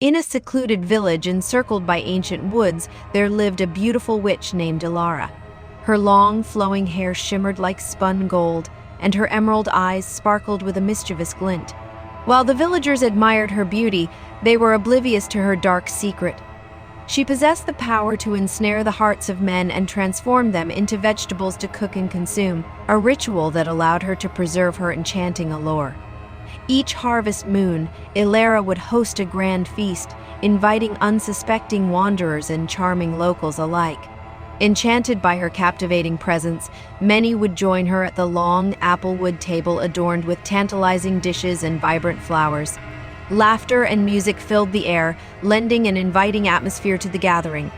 In a secluded village encircled by ancient woods, there lived a beautiful witch named Ilara. Her long, flowing hair shimmered like spun gold, and her emerald eyes sparkled with a mischievous glint. While the villagers admired her beauty, they were oblivious to her dark secret. She possessed the power to ensnare the hearts of men and transform them into vegetables to cook and consume, a ritual that allowed her to preserve her enchanting allure. Each harvest moon, Ilara would host a grand feast, inviting unsuspecting wanderers and charming locals alike. Enchanted by her captivating presence, many would join her at the long applewood table adorned with tantalizing dishes and vibrant flowers. Laughter and music filled the air, lending an inviting atmosphere to the gathering.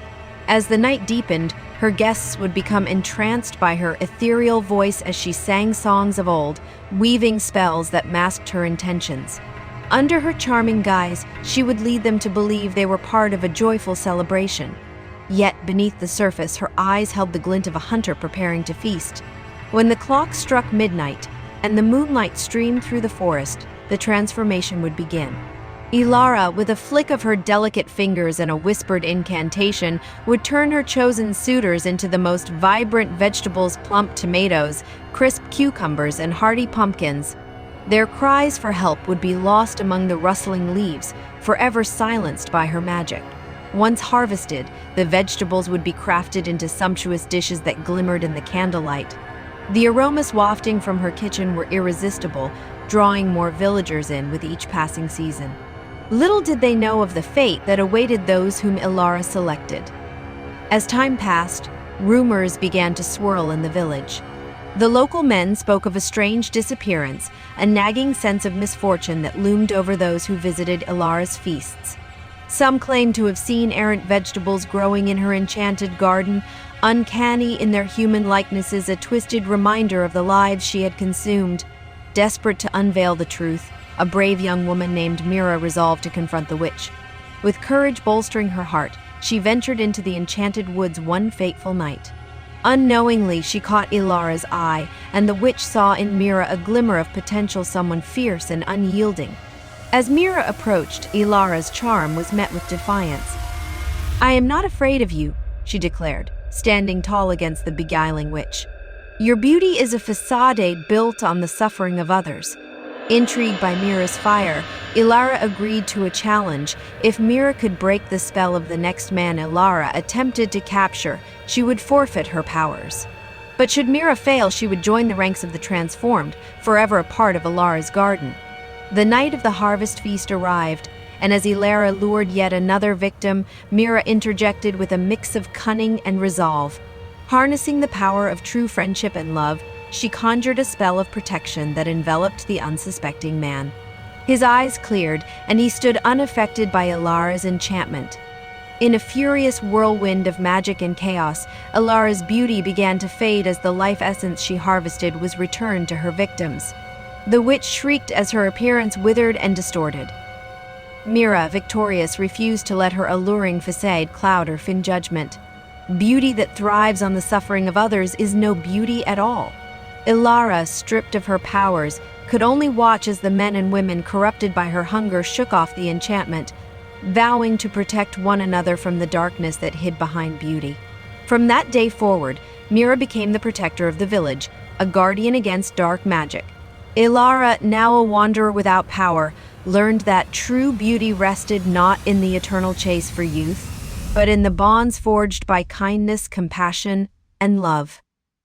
As the night deepened, her guests would become entranced by her ethereal voice as she sang songs of old, weaving spells that masked her intentions. Under her charming guise, she would lead them to believe they were part of a joyful celebration. Yet, beneath the surface, her eyes held the glint of a hunter preparing to feast. When the clock struck midnight and the moonlight streamed through the forest, the transformation would begin. Ilara, with a flick of her delicate fingers and a whispered incantation, would turn her chosen suitors into the most vibrant vegetables: plump tomatoes, crisp cucumbers, and hearty pumpkins. Their cries for help would be lost among the rustling leaves, forever silenced by her magic. Once harvested, the vegetables would be crafted into sumptuous dishes that glimmered in the candlelight. The aromas wafting from her kitchen were irresistible, drawing more villagers in with each passing season. Little did they know of the fate that awaited those whom Ilara selected. As time passed, rumors began to swirl in the village. The local men spoke of a strange disappearance, a nagging sense of misfortune that loomed over those who visited Ilara's feasts. Some claimed to have seen errant vegetables growing in her enchanted garden, uncanny in their human likenesses, a twisted reminder of the lives she had consumed. Desperate to unveil the truth, a brave young woman named Mira resolved to confront the witch. With courage bolstering her heart, she ventured into the enchanted woods one fateful night. Unknowingly, she caught Ilara's eye, and the witch saw in Mira a glimmer of potential, someone fierce and unyielding. As Mira approached, Ilara's charm was met with defiance. "I am not afraid of you," she declared, standing tall against the beguiling witch. "Your beauty is a facade built on the suffering of others." Intrigued by Mira's fire, Ilara agreed to a challenge. If Mira could break the spell of the next man Ilara attempted to capture, she would forfeit her powers. But should Mira fail, she would join the ranks of the transformed, forever a part of Ilara's garden. The night of the harvest feast arrived, and as Ilara lured yet another victim, Mira interjected with a mix of cunning and resolve. Harnessing the power of true friendship and love, she conjured a spell of protection that enveloped the unsuspecting man. His eyes cleared, and he stood unaffected by Ilara's enchantment. In a furious whirlwind of magic and chaos, Ilara's beauty began to fade as the life essence she harvested was returned to her victims. The witch shrieked as her appearance withered and distorted. Mira, victorious, refused to let her alluring facade cloud her fin judgment. Beauty that thrives on the suffering of others is no beauty at all. Ilara, stripped of her powers, could only watch as the men and women corrupted by her hunger shook off the enchantment, vowing to protect one another from the darkness that hid behind beauty. From that day forward, Mira became the protector of the village, a guardian against dark magic. Ilara, now a wanderer without power, learned that true beauty rested not in the eternal chase for youth, but in the bonds forged by kindness, compassion, and love.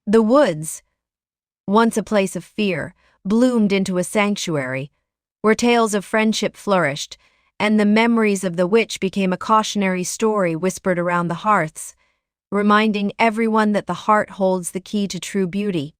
The woods, once a place of fear, bloomed into a sanctuary, where tales of friendship flourished, and the memories of the witch became a cautionary story whispered around the hearths, reminding everyone that the heart holds the key to true beauty.